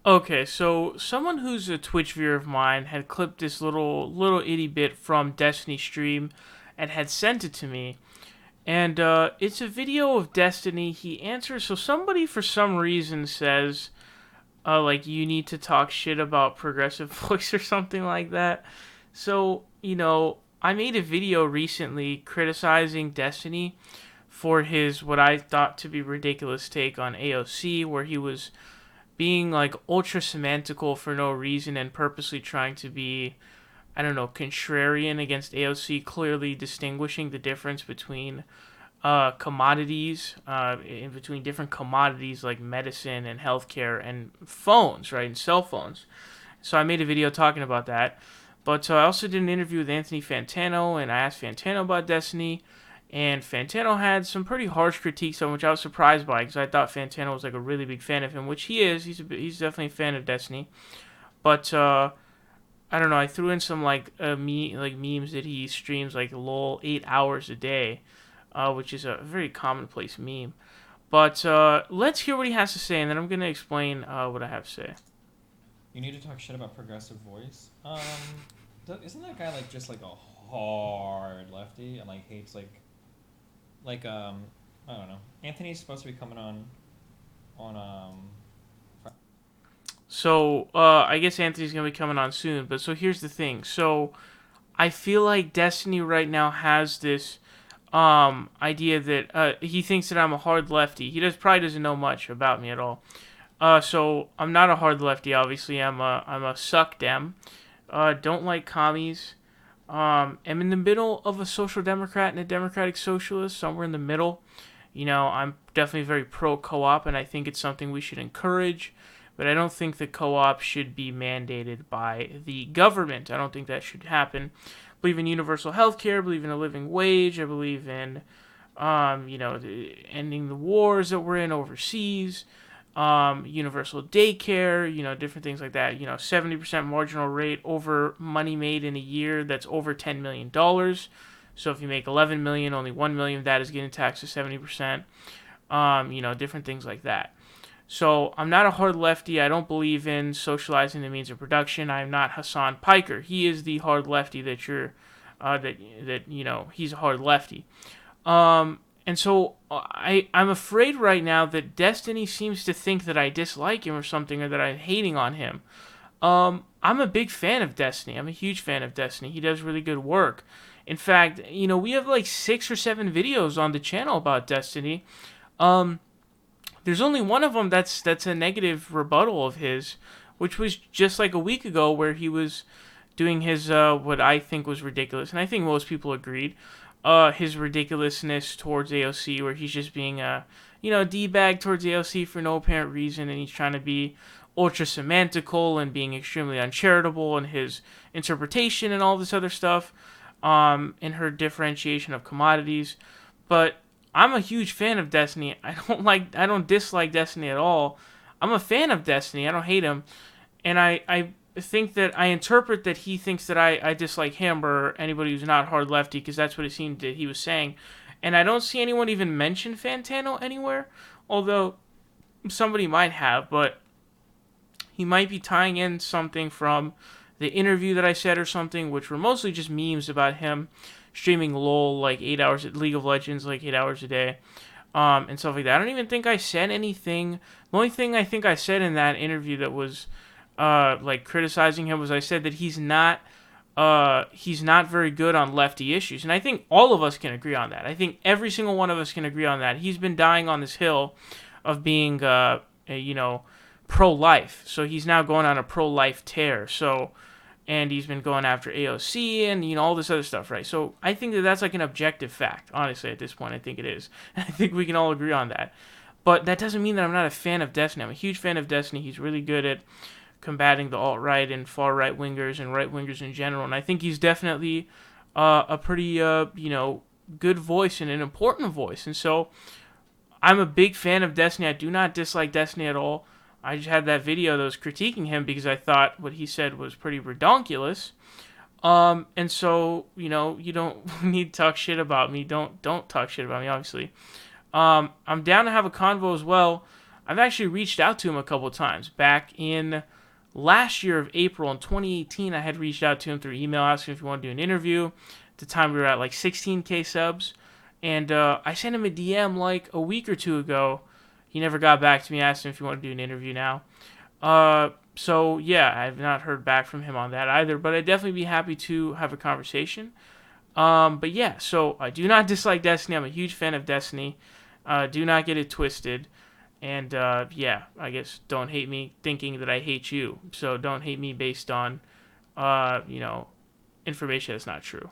Okay, so someone who's a Twitch viewer of mine had clipped this little itty bit from Destiny stream and had sent it to me. And it's a video of Destiny. He answers. So somebody for some reason says, like you need to talk shit about Progressive Voice or something like that. So I made a video recently criticizing Destiny for his what I thought to be ridiculous take on AOC, where he was being like ultra semantical for no reason and purposely trying to be, I don't know, contrarian against AOC, clearly distinguishing the difference between commodities, in between different commodities like medicine and healthcare and phones, right, and cell phones. So I made a video talking about that. But I also did an interview with Anthony Fantano, and I asked Fantano about Destiny. And Fantano had some pretty harsh critiques on which I was surprised by because I thought Fantano was like a really big fan of him, which he is. He's definitely a fan of Destiny. But I don't know. I threw in some like memes that he streams like lol 8 hours a day, which is a very commonplace meme. But let's hear what he has to say, and then I'm gonna explain what I have to say. You need to talk shit about Progressive Voice. Isn't that guy like just like a hard lefty and like hates like I don't know. Anthony's supposed to be coming on. So I guess Anthony's gonna be coming on soon. But so here's the thing. So I feel like Destiny right now has this idea that he thinks that I'm a hard lefty. He probably doesn't know much about me at all. So I'm not a hard lefty. Obviously, I'm a suck dem. Don't like commies. Am in the middle of a social democrat and a democratic socialist, somewhere in the middle. I'm definitely very pro co-op, and I think it's something we should encourage. But I don't think the co-op should be mandated by the government. I don't think that should happen. I believe in universal health care. I believe in a living wage. I believe in, ending the wars that we're in overseas. Universal daycare, different things like that. 70% marginal rate over money made in a year that's over $10 million. So if you make 11 million, only 1 million of that is getting taxed at 70%. Different things like that. So I'm not a hard lefty. I don't believe in socializing the means of production. I'm not Hassan Piker. He is the hard lefty that you're, he's a hard lefty. And so I'm afraid right now that Destiny seems to think that I dislike him or something, or that I'm hating on him. I'm a big fan of Destiny. I'm a huge fan of Destiny. He does really good work. In fact, we have like 6 or 7 videos on the channel about Destiny. Um, there's only one of them that's a negative rebuttal of his, which was just like a week ago, where he was doing his what I think was ridiculous, and I think most people agreed, his ridiculousness towards AOC, where he's just being a d-bag towards AOC for no apparent reason, and he's trying to be ultra semantical and being extremely uncharitable in his interpretation and all this other stuff, in her differentiation of commodities. But I'm a huge fan of Destiny. I don't dislike Destiny at all. I'm a fan of Destiny. I don't hate him, and I think that I interpret that he thinks that I dislike him or anybody who's not hard lefty, because that's what it seemed that he was saying. And I don't see anyone even mention Fantano anywhere, although somebody might have, but he might be tying in something from the interview that I said or something, which were mostly just memes about him streaming LOL like 8 hours at League of Legends, like 8 hours a day, and stuff like that. I don't even think I said anything. The only thing I think I said in that interview that was like criticizing him was I said that he's not very good on lefty issues, and I think all of us can agree on that. I think every single one of us can agree on that. He's been dying on this hill of being pro-life, so he's now going on a pro-life tear. So, and he's been going after AOC and all this other stuff, right? So I think that that's like an objective fact. Honestly, at this point, I think it is. I think we can all agree on that. But that doesn't mean that I'm not a fan of Destiny. I'm a huge fan of Destiny. He's really good at combating the alt-right and far-right wingers and right-wingers in general. And I think he's definitely a pretty, good voice and an important voice. And so I'm a big fan of Destiny. I do not dislike Destiny at all. I just had that video that was critiquing him because I thought what he said was pretty redonkulous. And so, you don't need to talk shit about me. Don't talk shit about me, obviously. I'm down to have a convo as well. I've actually reached out to him a couple of times. Back in last year of April in 2018, I had reached out to him through email asking if he wanted to do an interview. At the time, we were at like 16K subs. And I sent him a DM like a week or two ago. He never got back to me. I asked him if he wanted to do an interview now. So yeah, I've not heard back from him on that either. But I'd definitely be happy to have a conversation. But yeah, so I do not dislike Destiny. I'm a huge fan of Destiny. Do not get it twisted. And yeah, I guess don't hate me thinking that I hate you. So don't hate me based on, information that's not true.